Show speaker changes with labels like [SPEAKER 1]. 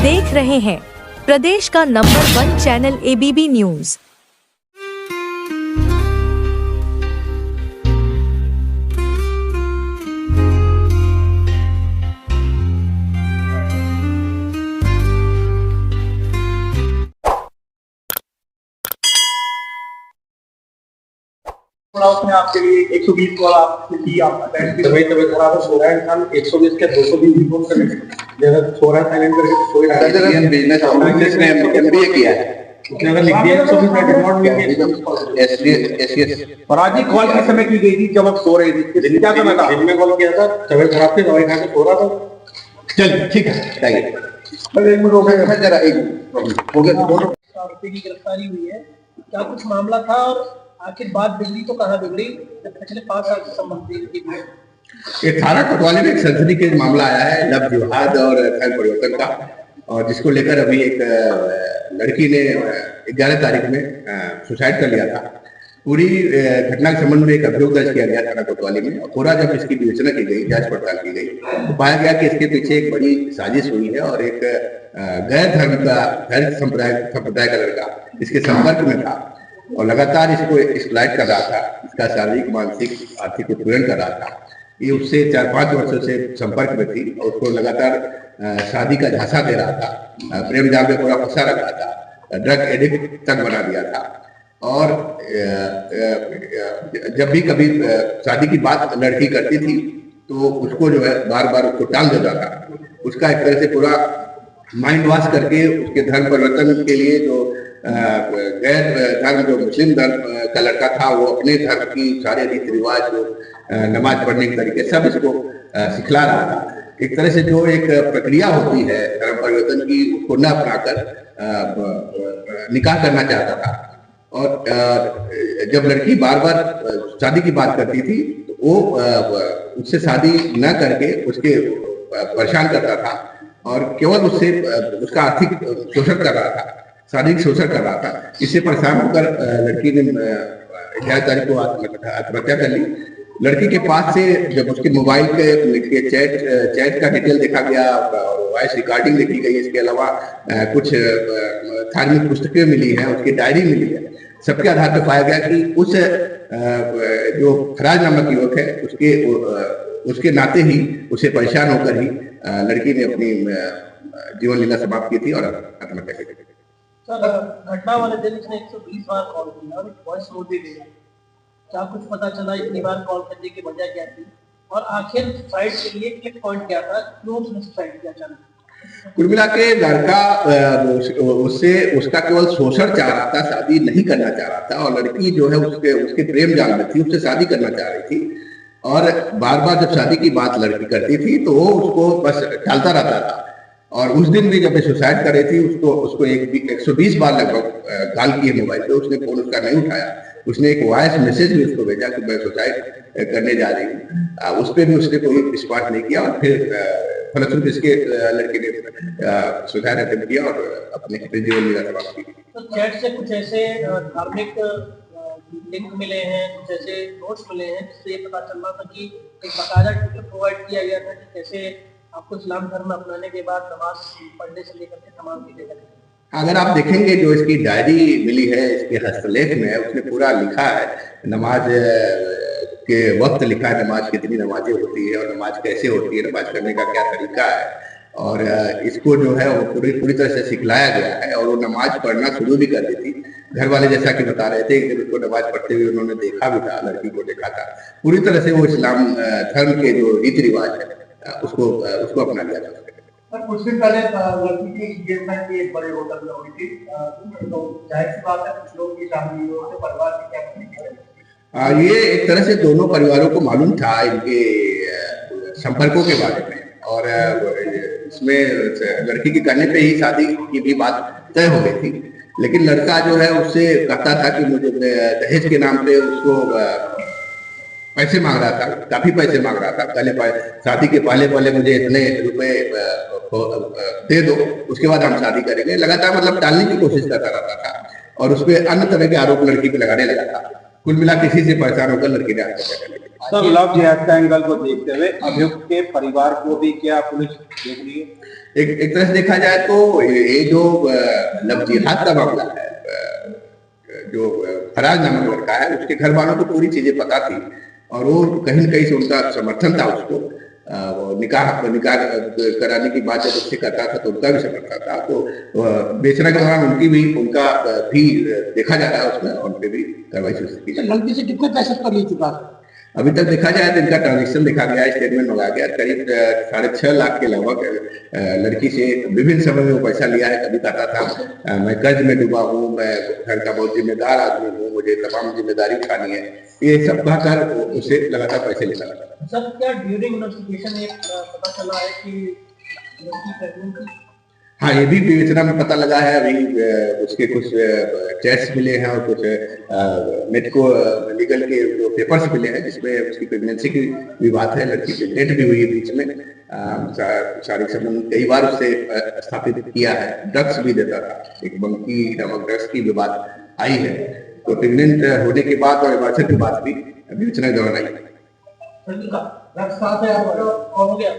[SPEAKER 1] देख रहे हैं प्रदेश का नंबर 1 चैनल एबीपी न्यूज।
[SPEAKER 2] उसने आपके लिए 120 कॉल आपने की, आपका तबीयत खराब सो रहा है इंसान 120 के 220 भी फोन करे, जब सो रहा है साइलेंट करके सो रहा है। हम बिजनेस इसने एमबीए किया है, उसने अगर लिख दिया 120 का डिमोट मिल गया एसएस। और आज ही कॉल किस समय की गई थी? जब आप सो रहे थे। क्या समय था? दिन में कॉल किया था, तबीयत खराब थी, दवाई खा के सो रहा था। चलिए ठीक है, बताइए। बस एक मिनट रोकेगा जरा, एक हो गया। दोनों
[SPEAKER 3] आरोपी की गिरफ्तारी हुई है, क्या कुछ मामला था और आखिर बात बिगड़ी तो कहाँ बिगड़ी जब पिछले 5 साल से संबंधित?
[SPEAKER 2] ये थाना कोतवाली में एक सनसनी के मामला आया है लव जिहाद और धर्म परिवर्तन का, और जिसको लेकर अभी एक लड़की ने 11 तारीख में सुसाइड कर लिया था। पूरी घटना के संबंध में एक अभियोग दर्ज किया गया थाना कोतवाली में। और पूरा जब इसकी विवेचना की गई, जांच पड़ताल की गई, तो पाया गया कि इसके पीछे एक बड़ी साजिश हुई है और एक गैर संप्रदाय का लड़का इसके संपर्क में था और लगातार इसको एक्सप्लॉइट कर रहा था, इसका शारीरिक, मानसिक, आर्थिक उत्पीड़न कर रहा था। ये उससे 4-5 वर्षों से संपर्क में थी और उसको लगातार शादी का झांसा दे रहा था, प्रेम जाल में पूरा फंसा रखा था, ड्रग एडिक्ट तक बना दिया था। और जब भी कभी शादी की बात लड़की करती थी तो उसको जो है बार बार उसको टाल देता था। उसका एक तरह से पूरा माइंड वॉश करके उसके धर्म परिवर्तन के लिए जो गैर धर्म, जो मुस्लिम धर्म का लड़का था, वो अपने धर्म की सारे रीति रिवाज, जो नमाज पढ़ने के तरीके, सब इसको सिखला रहा था। एक तरह से जो एक प्रक्रिया होती है धर्म परिवर्तन की, उसको न अपनाकर निकाह करना चाहता था। और जब लड़की बार बार शादी की बात करती थी तो वो उससे शादी न करके उसके परेशान करता था और केवल उससे उसका आर्थिक शोषण कर रहा था, शारीरिक शोषण कर रहा था। इससे परेशान होकर लड़की ने 11 तारीख को आत्महत्या कर ली। लड़की के पास से जब उसके मोबाइल के चैट का डिटेल देखा गया, वॉइस रिकॉर्डिंग देखी गई, इसके अलावा कुछ धार्मिक पुस्तकें मिली हैं, उसकी डायरी मिली है। सबके आधार पर पाया गया कि उस जो फराज नामक युवक है, उसके नाते ही, उसे परेशान होकर ही लड़की ने अपनी जीवन लीला समाप्त की थी और आत्महत्या कर दी।
[SPEAKER 3] सर, घटना वाले दिन इसने 120 बार कॉल किया और एक वॉइस नोट भी दिया। क्या कुछ पता चला इतनी बार कॉल करने की वजह क्या थी और आखिर सुसाइड के लिए क्लिक पॉइंट क्या था, क्यों उसने सुसाइड किया अचानक?
[SPEAKER 2] कुल मिला के लड़का उससे उसका केवल शोषण चाह रहा था, शादी नहीं करना चाह रहा था। और लड़की जो है उसके प्रेम जाल में थी, उससे शादी करना चाह रही थी। और बार बार जब शादी की बात लड़की करती थी तो वो उसको बस टालता रहता था। और उस दिन भी जब सुसाइड कर रही थी, उसको 120 बार लगभग कॉल की है मोबाइल पे, उसने फोन उसका नहीं उठाया। उसने एक वॉइस मैसेज भी उसको भेजा कि मैं सुसाइड करने जा रही हूँ, उस पर भी उसने कोई रिस्पॉन्स नहीं किया। और फिर फलस्वरूप इसके लड़के ने सुसाइड अटेम्प्ट किया और अपने जीवन लीला समाप्त की।
[SPEAKER 3] तो चैट से कुछ ऐसे धार्मिक लिंक मिले हैं, कुछ ऐसे नोट्स मिले हैं जिससे ये पता चल रहा था कि एक बाकायदा ट्यूटर प्रोवाइड किया गया था कि कैसे आपको इस्लाम धर्म अपनाने के बाद नमाज पढ़ने से लेकर के तमाम चीजें करें।
[SPEAKER 2] अगर आप देखेंगे जो इसकी डायरी मिली है, इसके हस्तलेख में, उसने पूरा लिखा है नमाज के वक्त, लिखा है नमाज कितनी नमाजें होती है और नमाज कैसे होती है, नमाज करने का क्या तरीका है। और इसको जो है वो पूरी तरह से सिखलाया गया है और वो नमाज पढ़ना शुरू भी कर दी थी। घर वाले जैसा कि बता रहे थे कि उसको नमाज पढ़ते हुए उन्होंने देखा भी था, लड़की को देखा था। पूरी तरह से वो इस्लाम धर्म के जो रीति रिवाज है उसको अपना लिया था।
[SPEAKER 3] कुछ दिन पहले लड़की की एंगेजमेंट भी एक बड़े होटल में हुई थी, तो जाहिर सी बात है कुछ लोग की शामिल हुए, परिवार की क्या भूमिका है?
[SPEAKER 2] ये एक तरह से दोनों परिवारों को मालूम था इनके संपर्कों के बारे में। और इसमें लड़की के करने पे ही शादी की भी बात तय हो गई थी। लेकिन लड़का जो है उससे कहता था कि मुझे दहेज के नाम पे उसको पैसे मांग रहा था, काफी पैसे मांग रहा था। पहले शादी के पहले मुझे इतने रुपए दे दो, उसके बाद हम शादी करेंगे। लगातार मतलब टालने की कोशिश करता रहता था और उस पर अन्य तरह के आरोप लड़की पे लगाने लगा था। कुल मिला किसी से परेशान होकर लड़की ने आत्महत्या कर ली।
[SPEAKER 4] सर, लव जिहाद का एंगल को देखते हुए अभियुक्त के परिवार को भी क्या पुलिस देख रही है?
[SPEAKER 2] एक तरह से देखा जाए तो ये जो लव जिहाद का मामला है, जो फराज नामक लड़का है, उसके घर वालों को पूरी चीजें पता थी और वो कहीं न कहीं से उनका समर्थन था उसको। निकाह कराने की बात जब उससे करता था तो उनका भी समर्थन था। तो बेचना के दौरान उनका भी देखा जा रहा है, उसमें उन पे भी कार्रवाई की जाए।
[SPEAKER 5] लड़की से कितने पैसे पर ले चुका है?
[SPEAKER 2] अभी तक देखा जाए तो इनका ट्रांजेक्शन देखा गया, स्टेटमेंट मंगाया गया, करीब 6.5 लाख के लगभग लड़की से विभिन्न समय में वो पैसा लिया है। कभी कहता था मैं कर्ज में डूबा हूँ, मैं घर का बहुत जिम्मेदार आदमी हूँ, मुझे तमाम जिम्मेदारी उठानी है, ये सब कहकर उससे लगातार पैसे लेता रहता।
[SPEAKER 3] सर, क्या ड्यूरिंग इन्वेस्टिगेशन एक पता चला है कि लड़की प्रेग्नेंट थी?
[SPEAKER 2] हाँ, ये भी विवेचना में पता लगा है। अभी उसके कुछ टेस्ट मिले हैं और कुछ मेडिको लीगल के जो पेपर्स मिले हैं जिसमें उसकी प्रेगनेंसी की भी बात है। लड़की की डेथ भी हुई है बीच में। शारीरिक संबंध कई बार उससे स्थापित किया है, ड्रग्स भी देता था, एक बंकी नामक ड्रग्स की भी बात आई है। तो प्रेगनेंट होने के बाद और एबॉर्शन के बाद भी विवेचना के दौरान आई।
[SPEAKER 3] हो गया